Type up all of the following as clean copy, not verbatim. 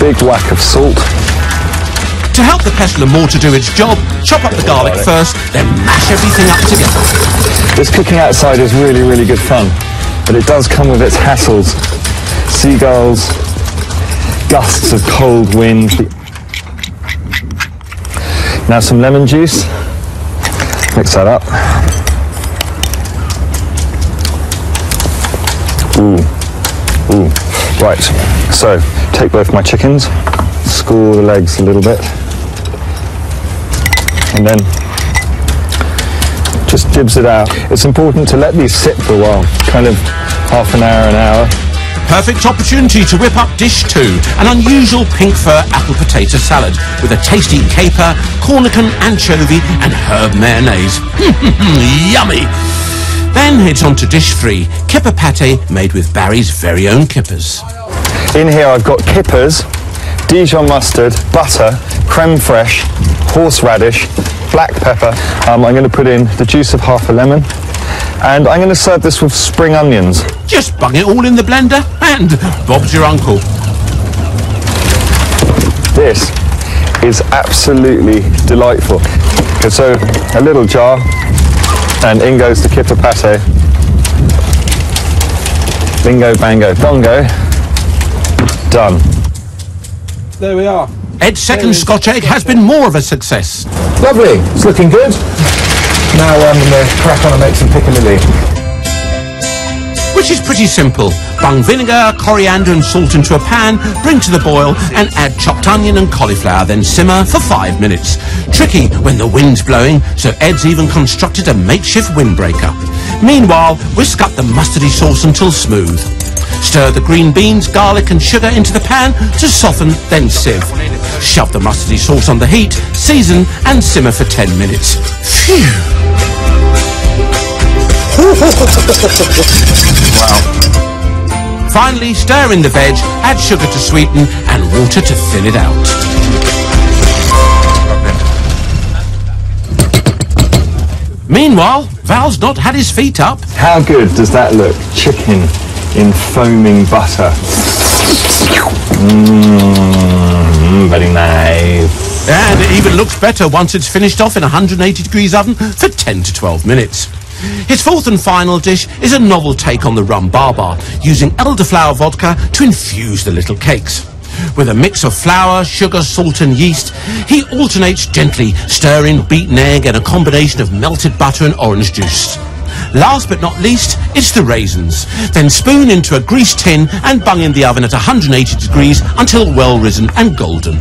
big whack of salt. To help the pestle and mortar do its job, chop up the garlic first, then mash everything up together. This cooking outside is really, really good fun, but it does come with its hassles. Seagulls, gusts of cold wind. Now some lemon juice. Mix that up. Ooh. Right, so take both my chickens, score the legs a little bit, and then just jibs it out. It's important to let these sit for a while, kind of half an hour. Perfect opportunity to whip up dish 2, an unusual pink fir apple potato salad with a tasty caper, cornichon, anchovy and herb mayonnaise. Yummy! Then it's on to dish 3, kipper pate made with Barry's very own kippers. In here I've got kippers, Dijon mustard, butter, creme fraiche, horseradish, black pepper. I'm going to put in the juice of half a lemon, and I'm going to serve this with spring onions. Just bung it all in the blender and Bob's your uncle. This is absolutely delightful. Okay, so a little jar, and in goes the kipper pate. Bingo, bango, bongo. Done. There we are. Ed's second Scotch egg has been more of a success. Lovely. It's looking good. Now I'm going to crack on and make some piccalilli. Which is pretty simple. Bung vinegar, coriander and salt into a pan, bring to the boil and add chopped onion and cauliflower, then simmer for 5 minutes. Tricky when the wind's blowing, so Ed's even constructed a makeshift windbreaker. Meanwhile, whisk up the mustardy sauce until smooth. Stir the green beans, garlic and sugar into the pan to soften, then sieve. Shove the mustardy sauce on the heat, season and simmer for 10 minutes. Phew! Wow. Finally, stir in the veg, add sugar to sweeten and water to thin it out. Meanwhile, Val's not had his feet up. How good does that look? Chicken in foaming butter. Very nice. And it even looks better once it's finished off in a 180 degrees oven for 10 to 12 minutes. His fourth and final dish is a novel take on the rum barbar, using elderflower vodka to infuse the little cakes. With a mix of flour, sugar, salt and yeast, he alternates gently, stirring beaten egg and a combination of melted butter and orange juice. Last but not least, it's the raisins. Then spoon into a greased tin and bung in the oven at 180 degrees until well risen and golden.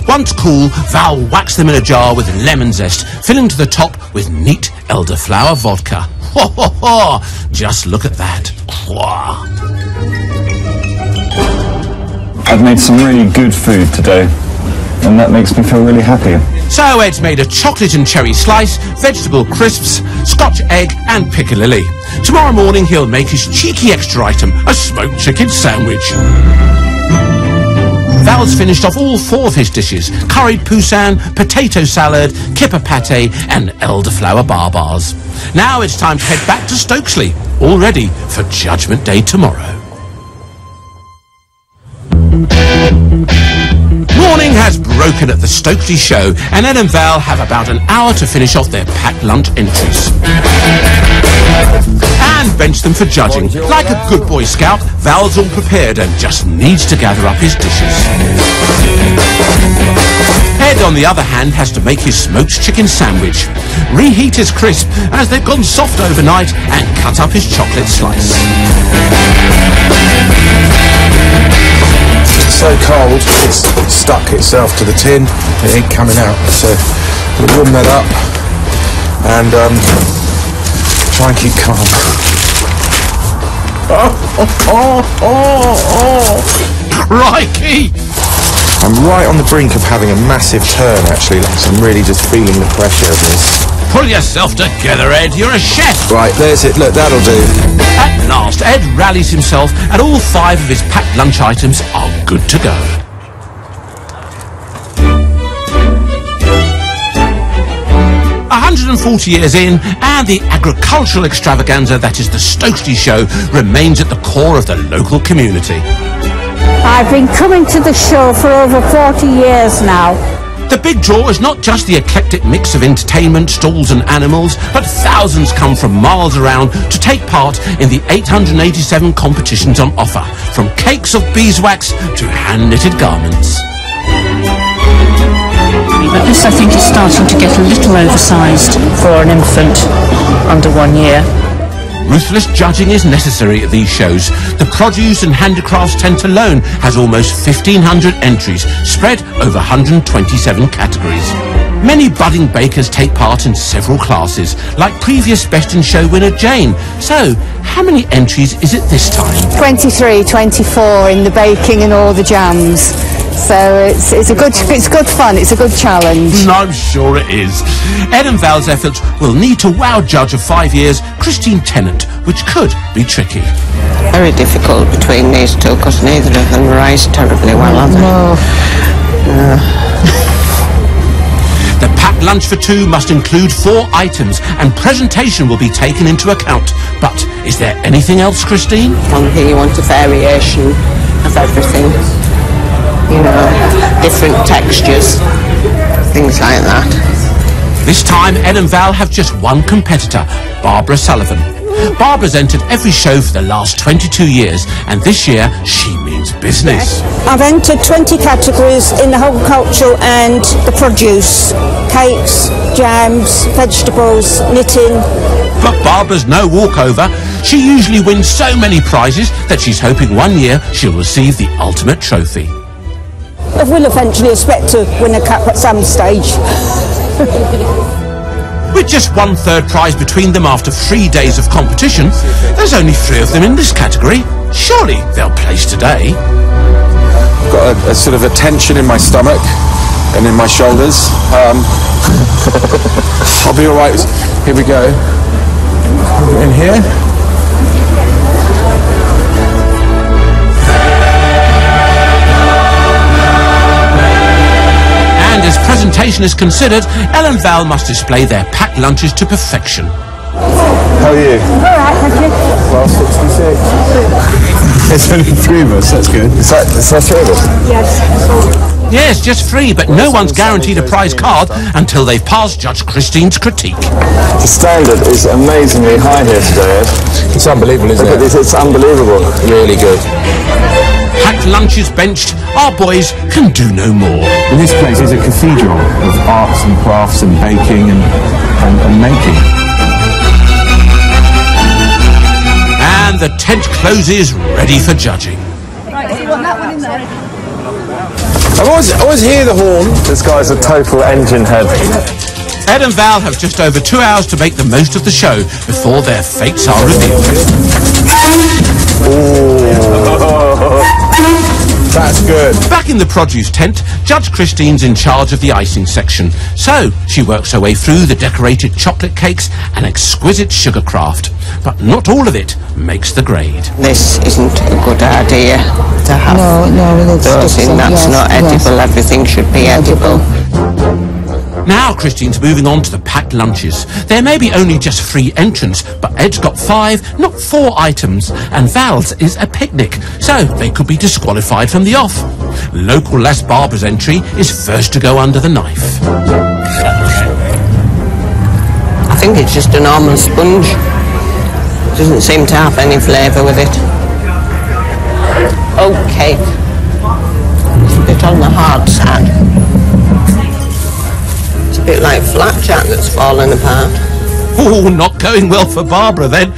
Once cool, Val whacks them in a jar with lemon zest, filling to the top with neat elderflower vodka. Ho ho ho! Just look at that. Wah. I've made some really good food today, and that makes me feel really happy. So Ed's made a chocolate and cherry slice, vegetable crisps, Scotch egg and piccalilli. Tomorrow morning he'll make his cheeky extra item, a smoked chicken sandwich. Val's finished off all 4 of his dishes: curried poussin, potato salad, kipper pate and elderflower barbars. Now it's time to head back to Stokesley, all ready for Judgment Day tomorrow. Morning has broken at the Stokesley show, and Ed and Val have about an hour to finish off their packed lunch entries. And bench them for judging. Like a good Boy Scout, Val's all prepared and just needs to gather up his dishes. Ed, on the other hand, has to make his smoked chicken sandwich, reheat his crisp as they've gone soft overnight, and cut up his chocolate slice. It's so cold, it's stuck itself to the tin. It ain't coming out, so we'll warm that up and try and keep calm. Crikey! I'm right on the brink of having a massive turn, actually. Like, I'm really just feeling the pressure of this. Pull yourself together, Ed. You're a chef. Right, there's it. Look, that'll do. At last, Ed rallies himself, and all 5 of his packed lunch items are good to go. "140 years in, and the agricultural extravaganza that is the Stokesley show remains at the core of the local community. I've been coming to the show for over 40 years now. The big draw is not just the eclectic mix of entertainment, stalls and animals, but thousands come from miles around to take part in the 887 competitions on offer, from cakes of beeswax to hand-knitted garments. But this, I think, is starting to get a little oversized for an infant under 1 year. Ruthless judging is necessary at these shows. The produce and handicrafts tent alone has almost 1,500 entries, spread over 127 categories. Many budding bakers take part in several classes, like previous Best in Show winner Jane. So, how many entries is it this time? 23, 24 in the baking and all the jams. So it's good fun, it's a good challenge. I'm sure it is. Ed and Val's efforts will need to wow judge of 5 years, Christine Tennant, which could be tricky. Very difficult between these two because neither of them rise terribly well, are they? No. The packed lunch for two must include 4 items and presentation will be taken into account. But is there anything else, Christine? One thing, you want a variation of everything. You know, different textures, things like that. This time, Ed and Val have just one competitor, Barbara Sullivan. Barbara's entered every show for the last 22 years, and this year she means business. I've entered 20 categories in the horticultural and the produce. Cakes, jams, vegetables, knitting. But Barbara's no walkover. She usually wins so many prizes that she's hoping one year she'll receive the ultimate trophy. I will eventually expect to win a cup at some stage. With just 1/3 prize between them after 3 days of competition, there's only 3 of them in this category. Surely they'll place today. I've got a sort of a tension in my stomach and in my shoulders. I'll be all right. Here we go. In here. And as presentation is considered, Elle and Val must display their packed lunches to perfection. How are you? All right, thank you. Well, 66. It's only 3 of us, that's good. Is that 3 of us? Yes. Yes, just 3, but no one's guaranteed a prize card until they've passed Judge Christine's critique. The standard is amazingly high here today, Ed. It's unbelievable, isn't it? It's unbelievable. Really good. Packed lunches benched, our boys can do no more. And this place is a cathedral of arts and crafts and baking and making. And the tent closes ready for judging. I always hear the horn. This guy's a total engine head. Ed and Val have just over 2 hours to make the most of the show before their fates are revealed. That's good. Back in the produce tent, Judge Christine's in charge of the icing section. So she works her way through the decorated chocolate cakes and exquisite sugar craft. But not all of it makes the grade. This isn't a good idea to have. No, That's not edible. Everything should be edible. Now Christine's moving on to the packed lunches. There may be only just 3 entrants, but Ed's got 5, not 4 items, and Val's is a picnic, so they could be disqualified from the off. Local lass Barbara's entry is first to go under the knife. I think it's just a normal sponge. Doesn't seem to have any flavour with it. Okay. It's a bit on the hard side. It's a bit like flapjack that's fallen apart. Oh, not going well for Barbara then.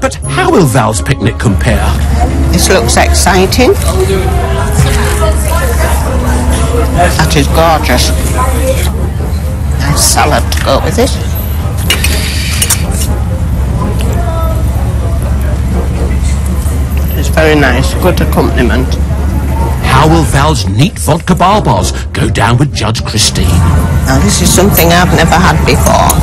But how will Val's picnic compare? This looks exciting. That is gorgeous. Nice salad to go with it. It's very nice, good accompaniment. How will Val's neat vodka barbars go down with Judge Christine? Now this is something I've never had before.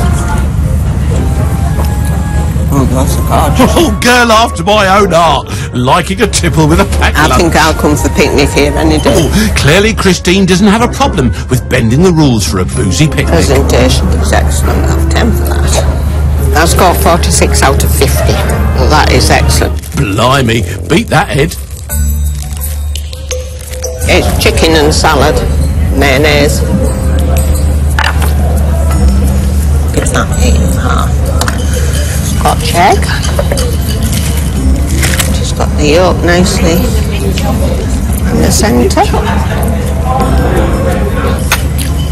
Oh, that's gorgeous. Oh, girl after my own heart, liking a tipple with a packed lunch. I think I'll come for picnic here any day. Oh, clearly Christine doesn't have a problem with bending the rules for a boozy picnic. Presentation is excellent. I'll have 10 for that. That's got 46 out of 50. Well, that is excellent. Blimey, beat that, Ed. It's chicken and salad, mayonnaise. Give that 8.5. Scotch egg. Just got the yolk nicely in the centre.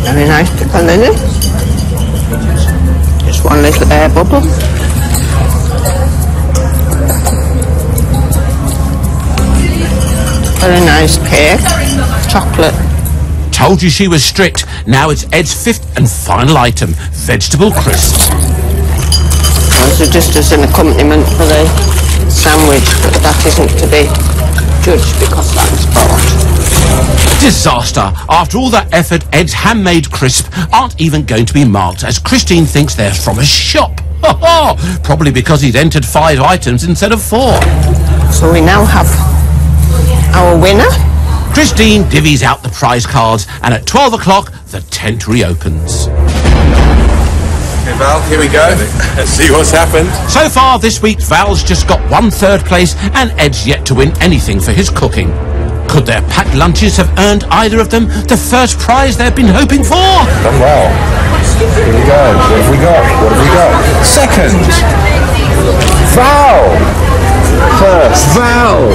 Very nice pickle lily. Just one little air bubble. Very nice cake. Chocolate. Told you she was strict. Now it's Ed's fifth and final item, vegetable crisps. Those are just as an accompaniment for the sandwich, but that isn't to be judged because that's bought. Disaster. After all that effort, Ed's handmade crisp aren't even going to be marked, as Christine thinks they're from a shop. Probably because he'd entered 5 items instead of 4. So we now have our winner. Christine divvies out the prize cards, and at 12 o'clock, the tent reopens. Okay, Val, here we go. Let's see what's happened. So far this week, Val's just got 1 third place, and Ed's yet to win anything for his cooking. Could their packed lunches have earned either of them the first prize they've been hoping for? Done well. Here we go. What have we got? What have we got? Second. Val. First. Val.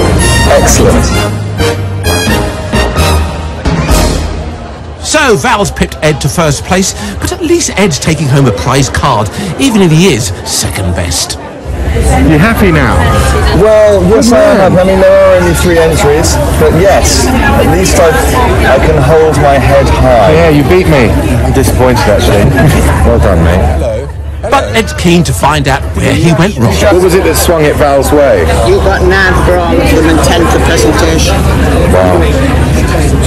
Excellent. So Val's pipped Ed to first place, but at least Ed's taking home a prize card, even if he is second best. You happy now? Well, yes, I am. I mean, there are only 3 entries, but yes, at least I can hold my head high. Yeah, you beat me. I'm disappointed, actually. Well done, mate. But Ed's keen to find out where he went wrong. What was it that swung it Val's way? You got 9 for all of them and 10 for presentation. Wow.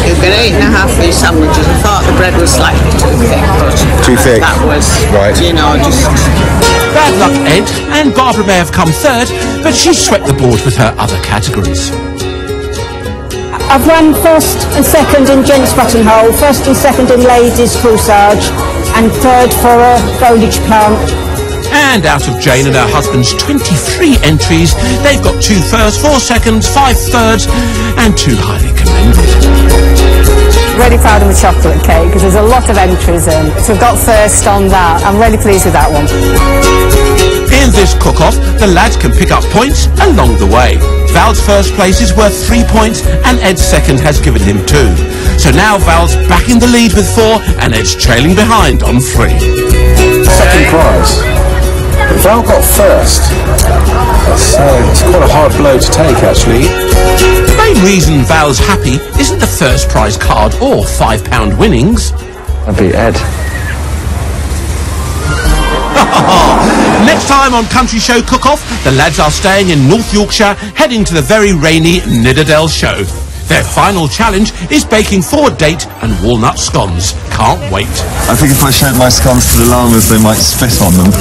You get 8.5 for your sandwiches. I thought the bread was slightly too thick, but Too thick? that was, Right. you know, just... Bad luck, Ed, and Barbara may have come third, but she swept the board with her other categories. I've run first and second in gents buttonhole, first and second in ladies corsage, and third for a foliage plant. And out of Jane and her husband's 23 entries, they've got 2 firsts, 4 seconds, 5 thirds, and 2 highly commended. Really proud of the chocolate cake because there's a lot of entries in. So we've got first on that. I'm really pleased with that one. In this cook-off, the lads can pick up points along the way. Val's first place is worth 3 points, and Ed's second has given him 2. So now Val's back in the lead with 4, and Ed's trailing behind on 3. Second prize. But Val got first. It's quite a hard blow to take, actually. The main reason Val's happy isn't the first prize card or £5 winnings. I beat Ed. Next time on Country Show Cook-Off, the lads are staying in North Yorkshire, heading to the very rainy Nidderdale show. Their final challenge is baking 4 date and walnut scones. Can't wait. I think if I showed my scones to the llamas, they might spit on them.